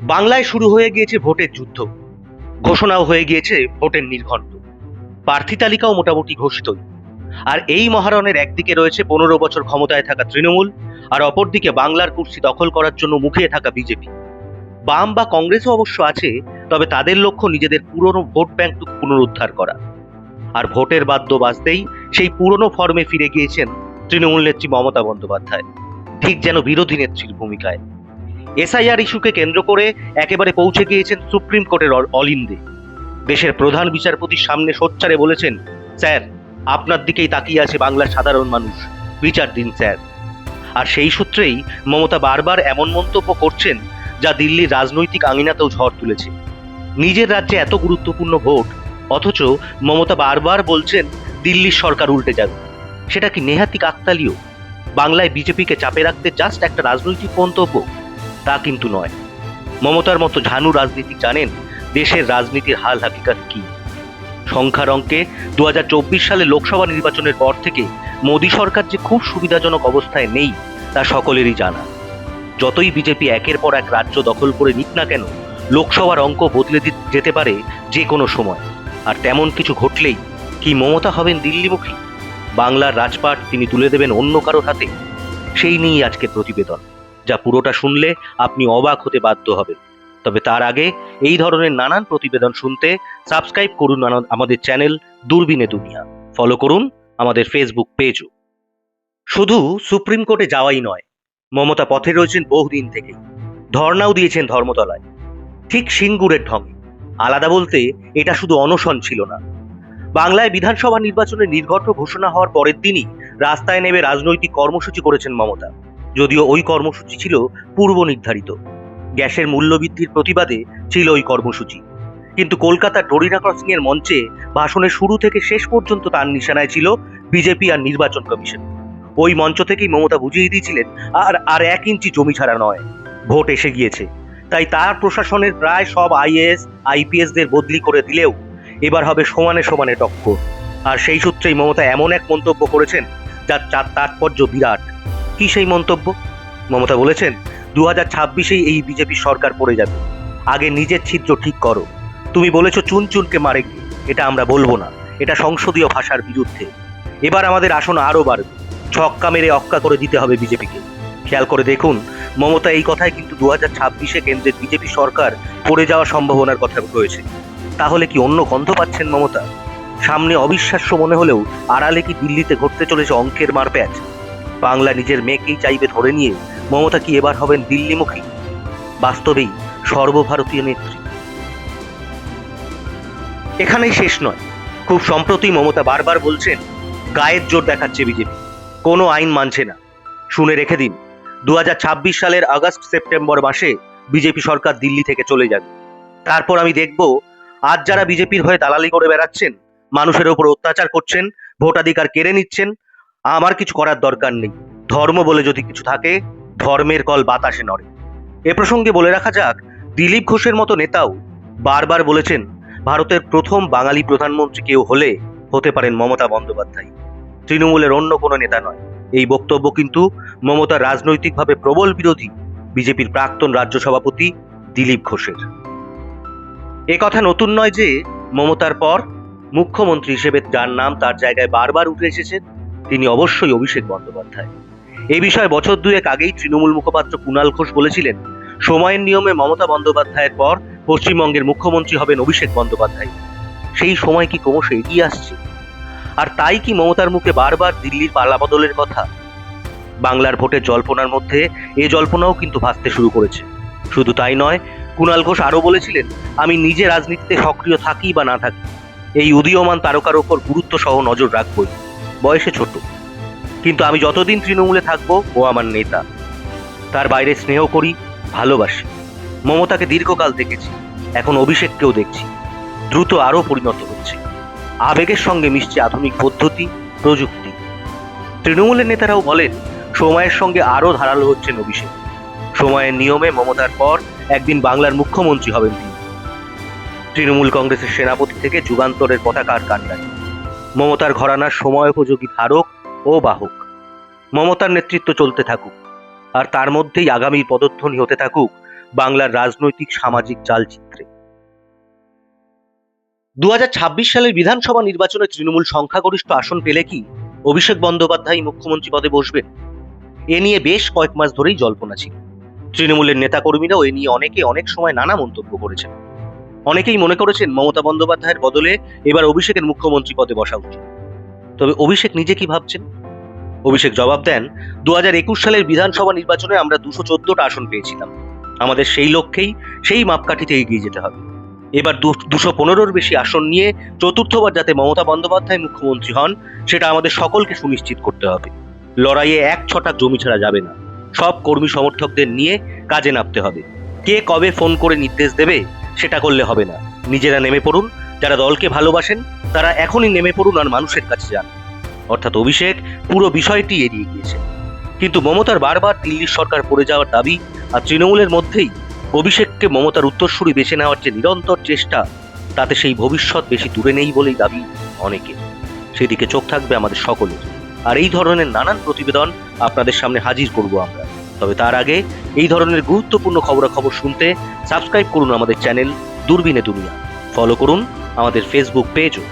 বাংলায় শুরু হয়ে গিয়েছে ভোটের যুদ্ধ, ঘোষণাও হয়ে গিয়েছে ভোটের নির্ঘণ্ট, প্রার্থী তালিকাও মোটামুটি ঘোষিতই। আর এই মহারণের একদিকে রয়েছে 15 বছর ক্ষমতায় থাকা তৃণমূল, আর অপরদিকে বাংলার কুর্সি দখল করার জন্য মুখিয়ে থাকা বিজেপি। বাম বা কংগ্রেসও অবশ্য আছে, তবে তাদের লক্ষ্য নিজেদের পুরনো ভোট ব্যাংকটুকু পুনরুদ্ধার করা। আর ভোটের বাদ্য বাজতেই সেই পুরনো ফর্মে ফিরে গিয়েছেন তৃণমূল নেত্রী মমতা বন্দ্যোপাধ্যায়, ঠিক যেন বিরোধী নেত্রীর ভূমিকায়। এসআইআর ইস্যুকে কেন্দ্র করে একেবারে পৌঁছে গিয়েছেন সুপ্রিম কোর্টের অলিন্দে। দেশের প্রধান বিচারপতির সামনে সোচ্চারে বলেছেন, স্যার, আপনার দিকেই তাকিয়ে আছে বাংলার সাধারণ মানুষ, বিচার দিন স্যার। আর সেই সূত্রেই মমতা বারবার এমন মন্তব্য করছেন যা দিল্লির রাজনৈতিক আঙিনাতেও ঝড় তুলেছে। নিজের রাজ্যে এত গুরুত্বপূর্ণ ভোট, অথচ মমতা বারবার বলছেন দিল্লির সরকার উল্টে যাবে। সেটা কি নেহাতি কাকতালীয়? বাংলায় বিজেপিকে চাপে রাখতে জাস্ট একটা রাজনৈতিক মন্তব্য? তা কিন্তু নয়। মমতার মতো ঝানু রাজনীতিক জানেন দেশের রাজনীতির হাল হাকিকাত কি। সংখ্যার অঙ্কে 2024 সালে লোকসভা নির্বাচনের পর থেকে মোদী সরকার যে খুব সুবিধাজনক অবস্থায় নেই তা সকলেরই জানা। যতই বিজেপি একের পর এক রাজ্য দখল করে নিক না কেন, লোকসভার অঙ্ক বদলে যেতে পারে যে কোনো সময়। আর তেমন কিছু ঘটলেই কি মমতা হবেন দিল্লিমুখী? বাংলার রাজপাট তিনি তুলে দেবেন অন্য কারোর হাতে? সেই নিয়েই আজকের প্রতিবেদন, যা পুরোটা শুনলে আপনি অবাক হতে বাধ্য হবেন। তবে তার আগে এই ধরনের নানান প্রতিবেদন শুনতে সাবস্ক্রাইব করুন আমাদের চ্যানেল দূরবীনে দুনিয়া, ফলো করুন আমাদের ফেসবুক পেজও। শুধু সুপ্রিম কোর্টে যাওয়াই নয়, মমতা পথে রয়েছেন বহুদিন থেকেই। ধর্নাও দিয়েছেন ধর্মতলায়, ঠিক সিঙ্গুরের ঢঙে। আলাদা বলতে এটা শুধু অনশন ছিল না। বাংলায় বিধানসভা নির্বাচনের নির্ঘণ্ট ঘোষণা হওয়ার পরের দিনই রাস্তায় নেমে রাজনৈতিক কর্মসূচি করেছেন মমতা। যদিও ওই কর্মসূচি ছিল পূর্ব নির্ধারিত। গ্যাসের মূল্যবৃদ্ধির প্রতিবাদে ছিল ওই কর্মসূচি, কিন্তু কলকাতার ডোরিনা ক্রসিং এর মঞ্চে ভাষণের শুরু থেকে শেষ পর্যন্ত তার নিশানায় ছিল বিজেপি আর নির্বাচন কমিশন। ওই মঞ্চ থেকেই মমতা বুঝিয়ে দিয়েছিলেন আর আর 1 ইঞ্চি জমি ছাড়া নয়, ভোট এসে গিয়েছে। তাই তার প্রশাসনের প্রায় সব আইএএস আইপিএস দের বদলি করে দিলেও এবার হবে সমানে সমানে টক্কর। আর সেই সূত্রেই মমতা এমন এক মন্তব্য করেছেন যার তাৎপর্য বিরাট। কি সেই মন্তব্য? মমতা বলেছেন, 2026-এই এই বিজেপি সরকার পড়ে যাবে, আগে নিজের ছিদ্র ঠিক করো। তুমি বলেছো চুন চুনকে মারে গিয়ে, এটা আমরা বলবো না, এটা সংসদীয় ভাষার বিরুদ্ধে। এবার আমাদের আসন আরো বাড়বে, ছক্কা মেরে অক্কা করে দিতে হবে বিজেপিকে। খেয়াল করে দেখুন, মমতা এই কথায় কিন্তু 2026-এ কেন্দ্রের বিজেপি সরকার পড়ে যাওয়ার সম্ভাবনার কথা রয়েছে। তাহলে কি অন্য গন্ধ পাচ্ছেন মমতা? সামনে অবিশ্বাস্য মনে হলেও আড়ালে কি দিল্লিতে ঘটতে চলেছে অঙ্কের মারপ্যাচ? বাংলা নিজের মেয়েকেই চাইবে ধরে নিয়ে মমতা কি এবার হবেন দিল্লিমুখী? বাস্তবেই সর্বভারতীয় নেত্রী। এখানেই শেষ নয়। খুব সম্প্রতি মমতা বারবার বলছেন গায়ের জোর দেখাচ্ছে বিজেপি, কোনো আইন মানছে না। শুনে রেখে দিন, 2026 সালের আগস্ট সেপ্টেম্বর মাসে বিজেপি সরকার দিল্লি থেকে চলে যাবে। তারপর আমি দেখব আজ যারা বিজেপির হয়ে দালালি করে বেড়াচ্ছেন, মানুষের উপর অত্যাচার করছেন, ভোটাধিকার কেড়ে নিচ্ছেন, আমার কিছু করার দরকার নেই। ধর্ম বলে যদি কিছু থাকে, ধর্মের কল বাতাসে নড়ে। এ প্রসঙ্গে বলে রাখা যাক, দিলীপ ঘোষের মতো নেতাও বারবার বলেছেন ভারতের প্রথম বাঙালি প্রধানমন্ত্রী কেউ হলে হতে পারেন মমতা বন্দ্যোপাধ্যায়, তৃণমূলের অন্য কোনো নেতা নয়। এই বক্তব্য কিন্তু মমতার রাজনৈতিকভাবে প্রবল বিরোধী বিজেপির প্রাক্তন রাজ্য সভাপতি দিলীপ ঘোষের। এ কথা নতুন নয় যে মমতার পর মুখ্যমন্ত্রী হিসেবে যার নাম তার জায়গায় বারবার উঠে এসেছেন, তিনি অবশ্যই অভিষেক বন্দ্যোপাধ্যায়। এই বিষয়ে বছর দুয়েক আগেই তৃণমূল মুখপাত্র কুণাল ঘোষ বলেছিলেন, সময়ের নিয়মে মমতা বন্দ্যোপাধ্যায়ের পর পশ্চিমবঙ্গের মুখ্যমন্ত্রী হবেন অভিষেক বন্দ্যোপাধ্যায়। সেই সময় কি ক্রমশ এগিয়ে আসছে? আর তাই কি মমতার মুখে বারবার দিল্লির পালাবদলের কথা? বাংলার ভোটের জল্পনার মধ্যে এ জল্পনাও কিন্তু ভাসতে শুরু করেছে। শুধু তাই নয়, কুণাল ঘোষ আরও বলেছিলেন, আমি নিজে রাজনীতিতে সক্রিয় থাকি বা না থাকি, এই উদীয়মান তারকার ওপর গুরুত্ব সহ নজর রাখবই। বয়সে ছোট, কিন্তু আমি যতদিন তৃণমূলে থাকবো ও আমার নেতা। তার বাইরে স্নেহ করি, ভালোবাসি। মমতাকে দীর্ঘকাল দেখেছি, এখন অভিষেককেও দেখছি। দ্রুত আরও পরিণত হচ্ছে, আবেগের সঙ্গে মিশছে আধুনিক পদ্ধতি, প্রযুক্তি। তৃণমূলের নেতারাও বলেন সময়ের সঙ্গে আরও ধারালো হচ্ছেন অভিষেক। সময়ের নিয়মে মমতার পর একদিন বাংলার মুখ্যমন্ত্রী হবেন তিনি। তৃণমূল কংগ্রেসের সেনাপতি থেকে যুগান্তরের পতাকার কাণ্ডারি, মমতার ঘরানার সময়োপযোগী ধারক ও বাহক। মমতার নেতৃত্ব চলতে থাকুক, আর তার মধ্যেই আগামী পদধ্বনি হতে থাকুক বাংলার রাজনৈতিক সামাজিক চালচিত্রে। 2026 সালের বিধানসভা নির্বাচনে তৃণমূল সংখ্যাগরিষ্ঠ আসন পেলে কি অভিষেক বন্দ্যোপাধ্যায় মুখ্যমন্ত্রী পদে বসবেন? এ নিয়ে বেশ কয়েক মাস ধরেই জল্পনা ছিল। তৃণমূলের নেতাকর্মীরাও এ নিয়ে অনেক সময় নানা মন্তব্য করেছেন। অনেকেই মনে করেছেন মমতা বন্দ্যোপাধ্যায়ের বদলে এবার অভিষেকের মুখ্যমন্ত্রী পদে বসা উচিত। তবে অভিষেক নিজে কি ভাবছেন? অভিষেক জবাব দেন, 2021 সালের বিধানসভা নির্বাচনে আমরা 214টা আসন পেয়েছিলাম। আমাদের সেই লক্ষ্যেই, সেই মাপকাঠিতে এগিয়ে যেতে হবে। এবার 215-র বেশি আসন নিয়ে চতুর্থবার যাতে মমতা বন্দ্যোপাধ্যায় মুখ্যমন্ত্রী হন, সেটা আমাদের সকলকে সুনিশ্চিত করতে হবে। লড়াইয়ে এক ছটাক জমি ছাড়া যাবে না। সব কর্মী সমর্থকদের নিয়ে কাজে নামতে হবে। কে কবে ফোন করে নির্দেশ দেবে সেটা করলে হবে না। নিজেরা নেমে পড়ুন। যারা দলকে ভালোবাসেন তারা এখনই নেমে পড়ুন আর মানুষের কাছে যান। অর্থাৎ অভিষেক পুরো বিষয়টি এড়িয়ে গিয়েছেন। কিন্তু মমতার বারবার দিল্লির সরকার পড়ে যাওয়ার দাবি আর তৃণমূলের মধ্যেই অভিষেককে মমতার উত্তরসূরি বেছে নেওয়ার যে নিরন্তর চেষ্টা, তাতে সেই ভবিষ্যৎ বেশি দূরে নেই বলেই দাবি অনেকের। সেদিকে চোখ থাকবে আমাদের সকলের। আর এই ধরনের নানান প্রতিবেদন আপনাদের সামনে হাজির করব আমরা। তবে তার আগে এই ধরনের গুরুত্বপূর্ণ খবরাখবর শুনতে সাবস্ক্রাইব করুন আমাদের চ্যানেল দূরবীনে দুনিয়া। ফলো করুন আমাদের ফেসবুক পেজও।